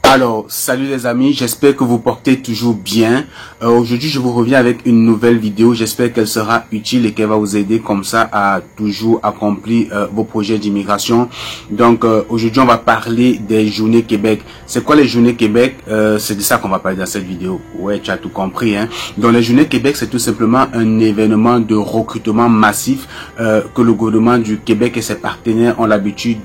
Alors, salut les amis, j'espère que vous portez toujours bien. Aujourd'hui, je vous reviens avec une nouvelle vidéo. J'espère qu'elle sera utile et qu'elle va vous aider comme ça à toujours accomplir vos projets d'immigration. Donc, aujourd'hui, on va parler des Journées Québec. C'est quoi les Journées Québec? C'est de ça qu'on va parler dans cette vidéo. Ouais, tu as tout compris, hein. Donc, les Journées Québec, c'est tout simplement un événement de recrutement massif que le gouvernement du Québec et ses partenaires ont l'habitude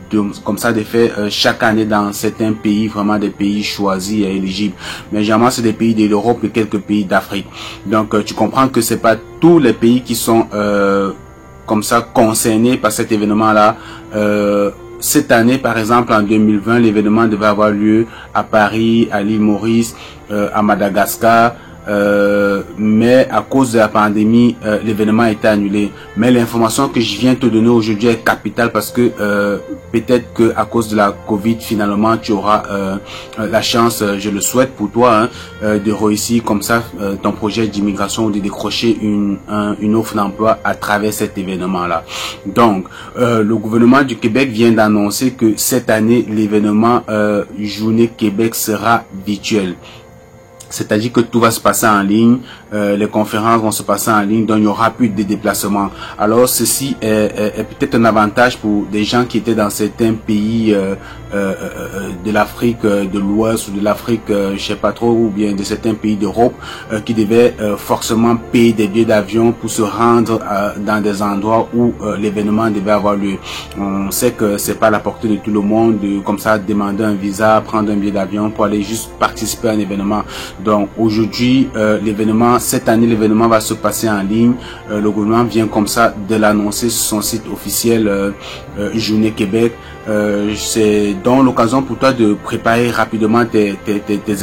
comme ça de faire chaque année dans certains pays, vraiment des pays choisis et éligibles. Mais généralement, c'est des pays de l'Europe et quelques pays d'Afrique. Donc, tu comprends que c'est pas tous les pays qui sont comme ça concernés par cet événement-là. Cette année, par exemple, en 2020, l'événement devait avoir lieu à Paris, à l'île Maurice, à Madagascar. Mais à cause de la pandémie, l'événement a été annulé. Mais l'information que je viens te donner aujourd'hui est capitale parce que peut-être que à cause de la Covid, finalement, tu auras la chance, je le souhaite pour toi, hein, de réussir comme ça ton projet d'immigration ou de décrocher une offre d'emploi à travers cet événement-là. Donc, le gouvernement du Québec vient d'annoncer que cette année, l'événement Journée Québec sera virtuel. C'est-à-dire que tout va se passer en ligne, les conférences vont se passer en ligne, donc il n'y aura plus de déplacements. Alors ceci est peut-être un avantage pour des gens qui étaient dans certains pays de l'Afrique de l'Ouest ou de l'Afrique, je sais pas trop, ou bien de certains pays d'Europe qui devaient forcément payer des billets d'avion pour se rendre dans des endroits où l'événement devait avoir lieu. On sait que c'est pas à la portée de tout le monde de comme ça demander un visa, prendre un billet d'avion pour aller juste participer à un événement. Donc aujourd'hui, cette année, l'événement va se passer en ligne. Le gouvernement vient comme ça de l'annoncer sur son site officiel Journée Québec. C'est donc l'occasion pour toi de préparer rapidement tes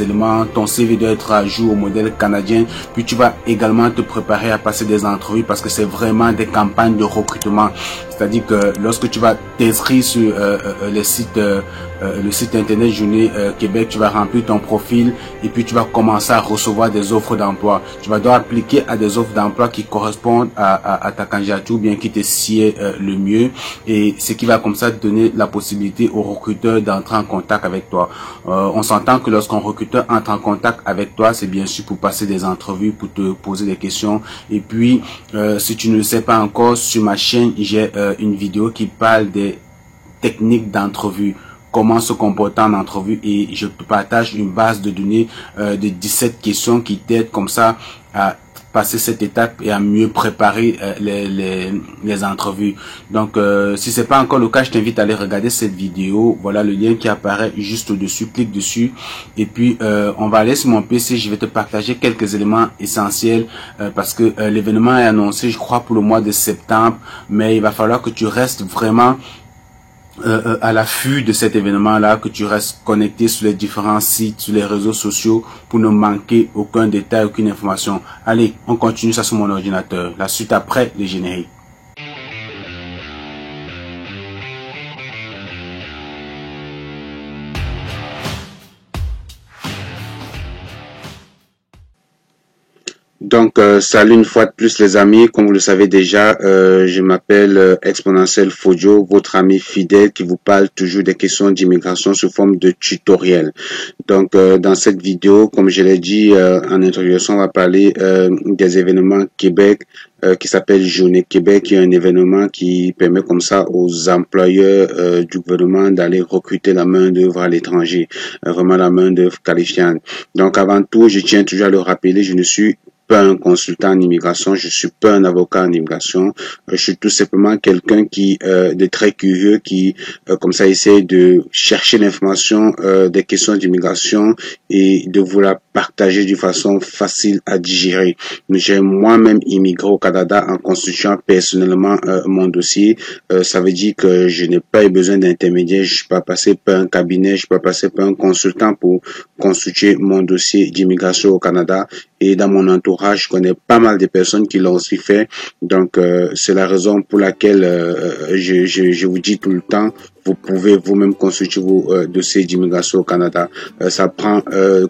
éléments. Ton CV doit être à jour au modèle canadien. Puis tu vas également te préparer à passer des entrevues parce que c'est vraiment des campagnes de recrutement. C'est-à-dire que lorsque tu vas t'inscrire sur le site internet Journée Québec, tu vas remplir ton profil et puis tu vas commencer à recevoir des offres d'emploi. Tu vas devoir appliquer à des offres d'emploi qui correspondent à ta candidature, bien qui te sied le mieux, et ce qui va comme ça te donner la possibilité aux recruteurs d'entrer en contact avec toi. On s'entend que lorsqu'un recruteur entre en contact avec toi, c'est bien sûr pour passer des entrevues, pour te poser des questions. Et puis, si tu ne le sais pas encore, sur ma chaîne, j'ai une vidéo qui parle des techniques d'entrevue, comment se comporter en entrevue, et je te partage une base de données de 17 questions qui t'aident comme ça à passer cette étape et à mieux préparer les entrevues. Donc si c'est pas encore le cas, je t'invite à aller regarder cette vidéo. Voilà le lien qui apparaît juste au-dessus, clique dessus et puis on va aller sur mon PC. Je vais te partager quelques éléments essentiels parce que l'événement est annoncé, je crois, pour le mois de septembre, mais il va falloir que tu restes vraiment à l'affût de cet événement-là, que tu restes connecté sur les différents sites, sur les réseaux sociaux pour ne manquer aucun détail, aucune information. Allez, on continue ça sur mon ordinateur. La suite après les génériques. Donc, salut une fois de plus les amis. Comme vous le savez déjà, je m'appelle Exponentiel Fodio, votre ami fidèle qui vous parle toujours des questions d'immigration sous forme de tutoriel. Donc, dans cette vidéo, comme je l'ai dit en introduction, on va parler des événements Québec qui s'appelle Journée Québec, qui est un événement qui permet comme ça aux employeurs du gouvernement d'aller recruter la main-d'œuvre à l'étranger, vraiment la main-d'œuvre qualifiante. Donc, avant tout, je tiens toujours à le rappeler, je ne suis pas un consultant en immigration, je suis pas un avocat en immigration, je suis tout simplement quelqu'un qui de très curieux, qui comme ça essaie de chercher l'information des questions d'immigration et de vous la partager d'une façon facile à digérer. J'ai moi-même immigré au Canada en constituant personnellement mon dossier. Ça veut dire que je n'ai pas eu besoin d'intermédiaire, je suis pas passé par un cabinet, je suis pas passé par un consultant pour constituer mon dossier d'immigration au Canada. Et dans mon entourage, je connais pas mal de personnes qui l'ont aussi fait. Donc, c'est la raison pour laquelle je vous dis tout le temps vous pouvez vous-même consulter vos dossiers d'immigration au Canada. Ça prend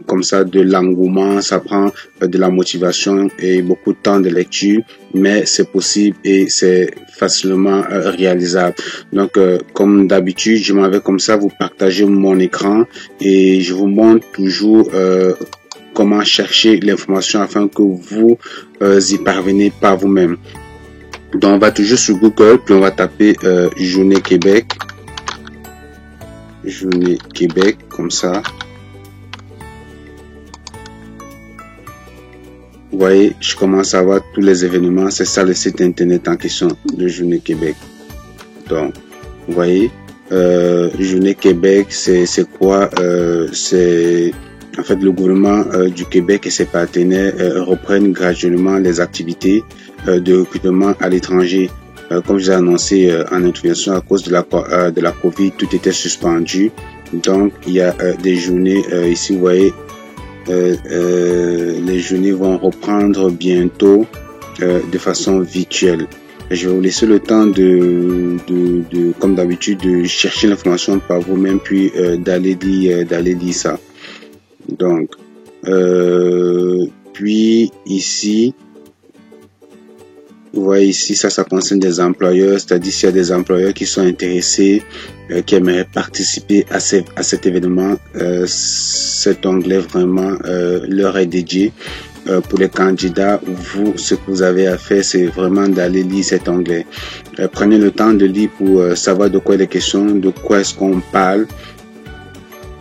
comme ça de l'engouement, ça prend de la motivation et beaucoup de temps de lecture, mais c'est possible et c'est facilement réalisable. Donc, comme d'habitude, je m'en vais comme ça vous partager mon écran et je vous montre toujours comment chercher l'information afin que vous y parvenez par vous-même. Donc, on va toujours sur Google, puis on va taper Journée Québec. Journée Québec, comme ça. Vous voyez, je commence à voir tous les événements. C'est ça le site internet en question de Journée Québec. Donc, vous voyez, Journée Québec, c'est quoi? C'est en fait le gouvernement du Québec et ses partenaires reprennent graduellement les activités de recrutement à l'étranger. Comme je vous ai annoncé en introduction, à cause de la Covid, tout était suspendu. Donc, il y a des journées ici, vous voyez, les journées vont reprendre bientôt de façon virtuelle. Je vais vous laisser le temps comme d'habitude, de chercher l'information par vous-même, puis d'aller lire ça. Donc, puis ici, vous voyez ici, ça concerne des employeurs, c'est-à-dire s'il y a des employeurs qui sont intéressés, qui aimeraient participer à cet événement, cet onglet vraiment leur est dédié. Pour les candidats, vous, ce que vous avez à faire, c'est vraiment d'aller lire cet onglet. Prenez le temps de lire pour savoir de quoi il est question, de quoi est-ce qu'on parle.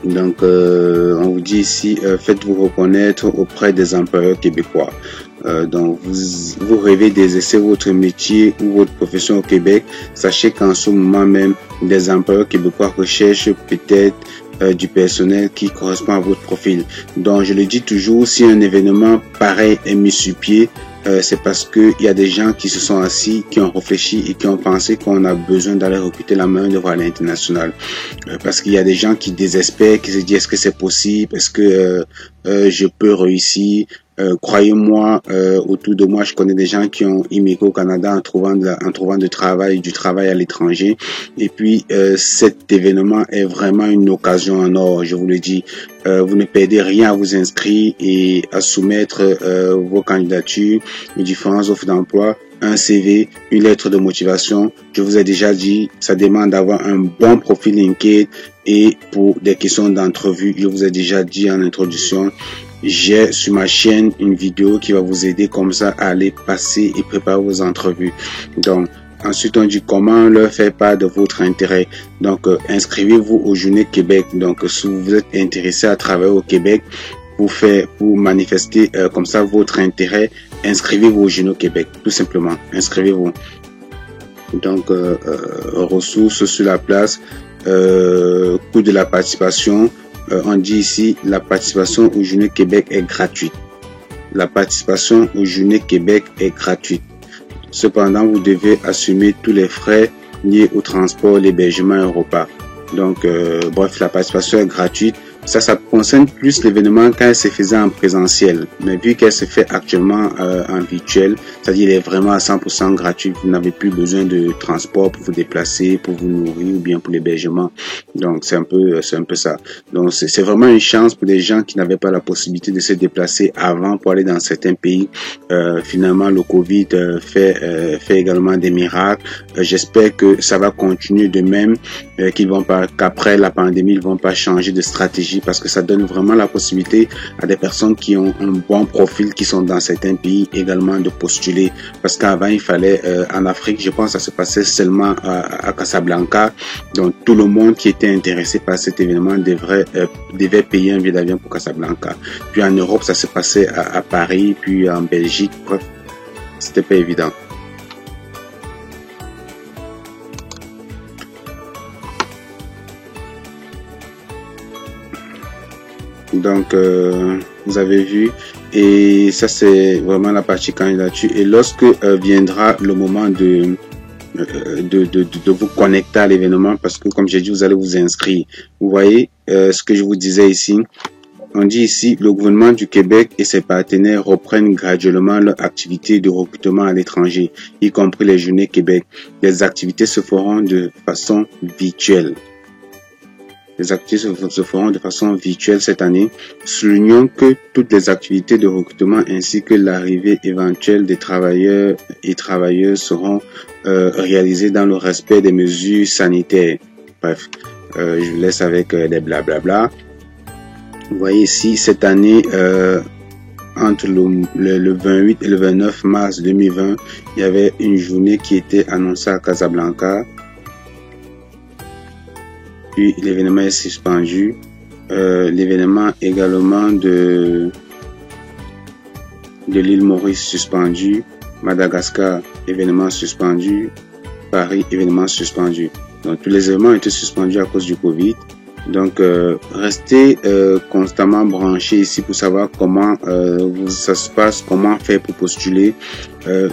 Donc, on vous dit ici, faites-vous reconnaître auprès des employeurs québécois. Donc, vous rêvez d'exercer votre métier ou votre profession au Québec. Sachez qu'en ce moment même, des employeurs québécois recherchent peut-être du personnel qui correspond à votre profil. Donc, je le dis toujours, si un événement pareil est mis sur pied, c'est parce que il y a des gens qui se sont assis, qui ont réfléchi et qui ont pensé qu'on a besoin d'aller recruter la main d'œuvre à l'international. Parce qu'il y a des gens qui désespèrent, qui se disent est-ce que c'est possible, est-ce que je peux réussir. Croyez-moi, autour de moi, je connais des gens qui ont immigré au Canada en trouvant du travail à l'étranger. Et puis, cet événement est vraiment une occasion en or, je vous le dis. Vous ne perdez rien à vous inscrire et à soumettre vos candidatures, les différentes offres d'emploi, un CV, une lettre de motivation. Je vous ai déjà dit, ça demande d'avoir un bon profil LinkedIn et pour des questions d'entrevue, je vous ai déjà dit en introduction, j'ai sur ma chaîne une vidéo qui va vous aider comme ça à aller passer et préparer vos entrevues. Donc, ensuite, on dit comment leur faire part de votre intérêt. Donc, inscrivez-vous aux Journées Québec. Donc, si vous êtes intéressé à travailler au Québec, pour manifester comme ça votre intérêt, inscrivez-vous aux Journées Québec. Tout simplement, inscrivez-vous. Donc, ressources sur la place, coût de la participation. On dit ici, la participation aux Journées Québec est gratuite. La participation aux Journées Québec est gratuite. Cependant, vous devez assumer tous les frais liés au transport, l'hébergement et au repas. Donc, bref, la participation est gratuite. Ça concerne plus l'événement quand elle se faisait en présentiel. Mais vu qu'elle se fait actuellement en virtuel, c'est-à-dire il est vraiment à 100% gratuit. Vous n'avez plus besoin de transport pour vous déplacer, pour vous nourrir ou bien pour l'hébergement. Donc c'est un peu ça. Donc c'est vraiment une chance pour les gens qui n'avaient pas la possibilité de se déplacer avant pour aller dans certains pays. Finalement, le Covid fait également des miracles. J'espère que ça va continuer de même, qu'après la pandémie, ils vont pas changer de stratégie parce que ça donne vraiment la possibilité à des personnes qui ont un bon profil, qui sont dans certains pays également de postuler. Parce qu'avant, il fallait, en Afrique, je pense que ça se passait seulement à Casablanca. Donc, tout le monde qui était intéressé par cet événement devait payer un billet d'avion pour Casablanca. Puis en Europe, ça se passait à Paris, puis en Belgique. Bref, c'était pas évident. Donc, vous avez vu, et ça c'est vraiment la partie candidature. Et lorsque viendra le moment de vous connecter à l'événement, parce que comme j'ai dit, vous allez vous inscrire. Vous voyez ce que je vous disais ici. On dit ici, le gouvernement du Québec et ses partenaires reprennent graduellement leur activité de recrutement à l'étranger, y compris les Journées Québec. Les activités se feront de façon virtuelle. Les activités se feront de façon virtuelle cette année. Soulignons que toutes les activités de recrutement ainsi que l'arrivée éventuelle des travailleurs et travailleuses seront réalisées dans le respect des mesures sanitaires. Bref, je vous laisse avec des blablabla. Vous voyez ici, cette année, entre le 28 et le 29 mars 2020, il y avait une journée qui était annoncée à Casablanca. Puis l'événement est suspendu. L'événement également de l'île Maurice suspendu. Madagascar, événement suspendu. Paris, événement suspendu. Donc tous les événements ont été suspendus à cause du Covid. Donc restez constamment branchés ici pour savoir comment ça se passe, comment faire pour postuler.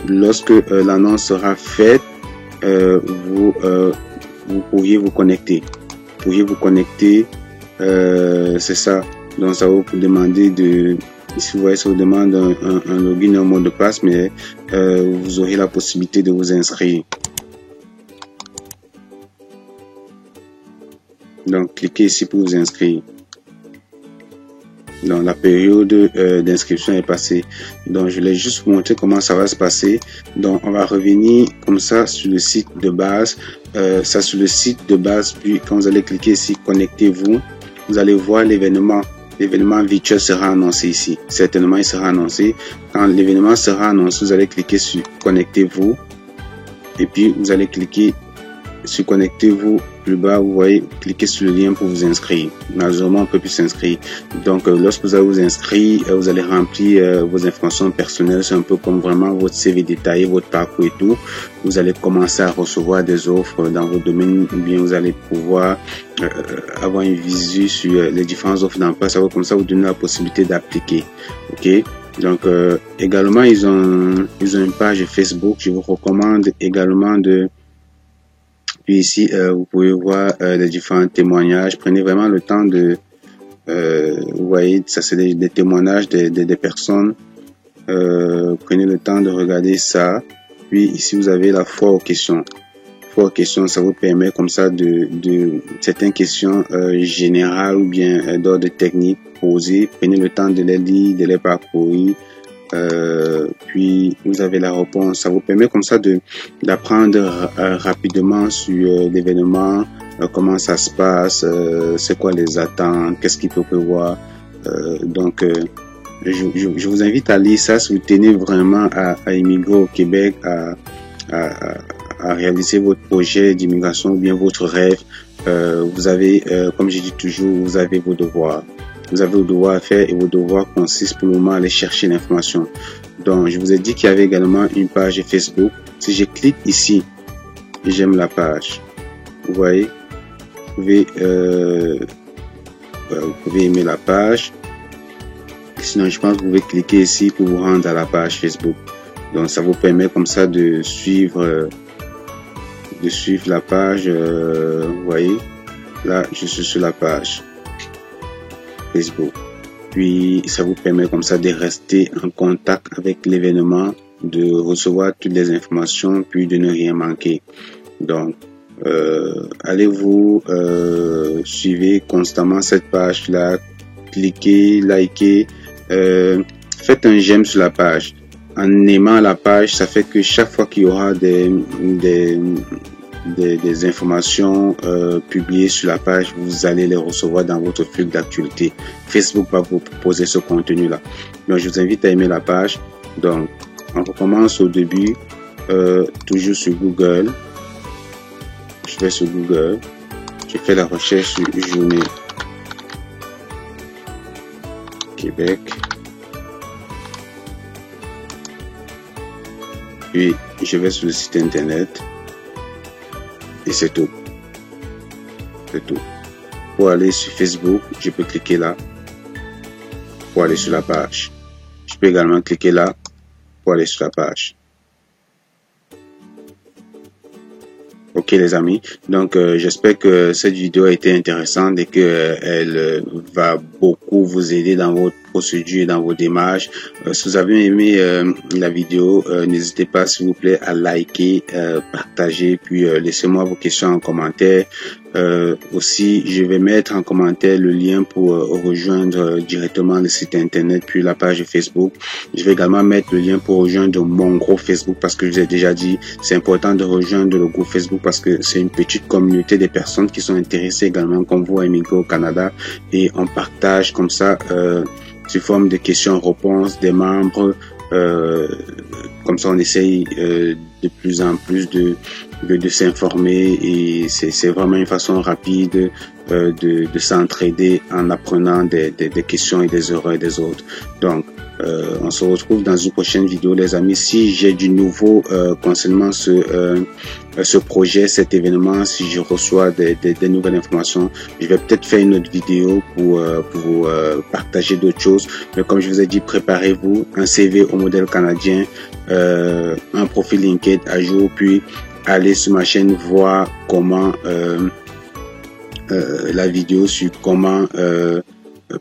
Lorsque l'annonce sera faite, vous pourriez vous connecter. C'est ça. Donc ça va vous demander ici vous voyez, ça vous demande un login et un mot de passe, mais vous aurez la possibilité de vous inscrire. Donc, cliquez ici pour vous inscrire. Donc, la période d'inscription est passée. Donc, je vais juste vous montrer comment ça va se passer. Donc, on va revenir comme ça sur le site de base. Sur le site de base, puis quand vous allez cliquer ici, connectez-vous, vous allez voir l'événement. L'événement virtuel sera annoncé ici. Certainement, il sera annoncé. Quand l'événement sera annoncé, vous allez cliquer sur connectez-vous. Et puis, vous allez cliquer sur connectez-vous. Plus bas, vous voyez, cliquez sur le lien pour vous inscrire. Malheureusement, on ne peut plus s'inscrire. Donc, lorsque vous allez vous inscrire, vous allez remplir vos informations personnelles. C'est un peu comme vraiment votre CV détaillé, votre parcours et tout. Vous allez commencer à recevoir des offres dans votre domaine, ou bien vous allez pouvoir avoir une visu sur les différentes offres d'emploi. Ça va comme ça vous donner la possibilité d'appliquer. Ok. Donc, également, ils ont une page Facebook. Je vous recommande également Puis ici, vous pouvez voir les différents témoignages. Prenez vraiment le temps vous voyez, ça c'est des témoignages des personnes. Prenez le temps de regarder ça. Puis ici, vous avez la foire aux questions. Foire aux questions, ça vous permet comme ça de certaines questions générales ou bien d'ordre technique posées. Prenez le temps de les lire, de les parcourir. Puis vous avez la réponse. Ça vous permet comme ça d'apprendre rapidement sur l'événement, comment ça se passe, c'est quoi les attentes, qu'est-ce qu'il peut prévoir. Donc je vous invite à lire ça si vous tenez vraiment à immigrer au Québec, à réaliser votre projet d'immigration ou bien votre rêve. Vous avez, comme je dis toujours, vous avez vos devoirs. Vous avez vos devoirs à faire et vos devoirs consistent pour le moment à aller chercher l'information. Donc, je vous ai dit qu'il y avait également une page Facebook. Si je clique ici, j'aime la page. Vous voyez, vous pouvez aimer la page. Sinon, je pense que vous pouvez cliquer ici pour vous rendre à la page Facebook. Donc, ça vous permet comme ça de suivre la page. Vous voyez, là, je suis sur la page Facebook. Puis ça vous permet comme ça de rester en contact avec l'événement, de recevoir toutes les informations, puis de ne rien manquer. Donc allez-vous suivez constamment cette page là, cliquez, likez, faites un j'aime sur la page. En aimant la page, ça fait que chaque fois qu'il y aura des informations publiées sur la page, vous allez les recevoir dans votre flux d'actualité. Facebook va vous proposer ce contenu là. Donc je vous invite à aimer la page. Donc on recommence au début, toujours sur Google. Je vais sur Google, je fais la recherche sur journée Québec, puis je vais sur le site internet. Et c'est tout. C'est tout. Pour aller sur Facebook, je peux cliquer là pour aller sur la page. Je peux également cliquer là pour aller sur la page. Ok les amis, donc j'espère que cette vidéo a été intéressante et que elle va beaucoup vous aider dans votre procédures et dans vos démarches. Si vous avez aimé la vidéo, n'hésitez pas s'il vous plaît à liker, partager, puis laissez-moi vos questions en commentaire. Aussi, je vais mettre en commentaire le lien pour rejoindre directement le site internet puis la page Facebook. Je vais également mettre le lien pour rejoindre mon groupe Facebook parce que je vous ai déjà dit, c'est important de rejoindre le groupe Facebook parce que c'est une petite communauté de personnes qui sont intéressées également comme vous à émigrer au Canada et on partage comme ça sous forme de questions-réponses des membres. Comme ça on essaye de plus en plus de s'informer et c'est vraiment une façon rapide de s'entraider en apprenant des questions et des erreurs des autres. Donc on se retrouve dans une prochaine vidéo les amis. Si j'ai du nouveau concernant ce projet, cet événement, si je reçois des nouvelles informations, je vais peut-être faire une autre vidéo pour vous partager d'autres choses. Mais comme je vous ai dit, préparez-vous un CV au modèle canadien, un profil LinkedIn à jour, puis allez sur ma chaîne voir comment la vidéo sur comment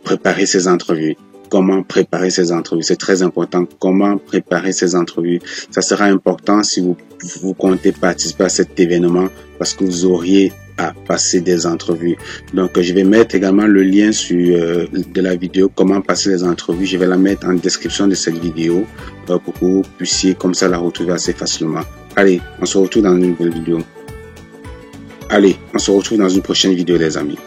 préparer ces entrevues. Comment préparer ces entrevues, c'est très important. Comment préparer ces entrevues, ça sera important si vous comptez participer à cet événement parce que vous auriez à passer des entrevues. Donc je vais mettre également le lien sur de la vidéo comment passer les entrevues. Je vais la mettre en description de cette vidéo pour que vous puissiez comme ça la retrouver assez facilement. Allez, on se retrouve dans une nouvelle vidéo. Allez, on se retrouve dans une prochaine vidéo les amis.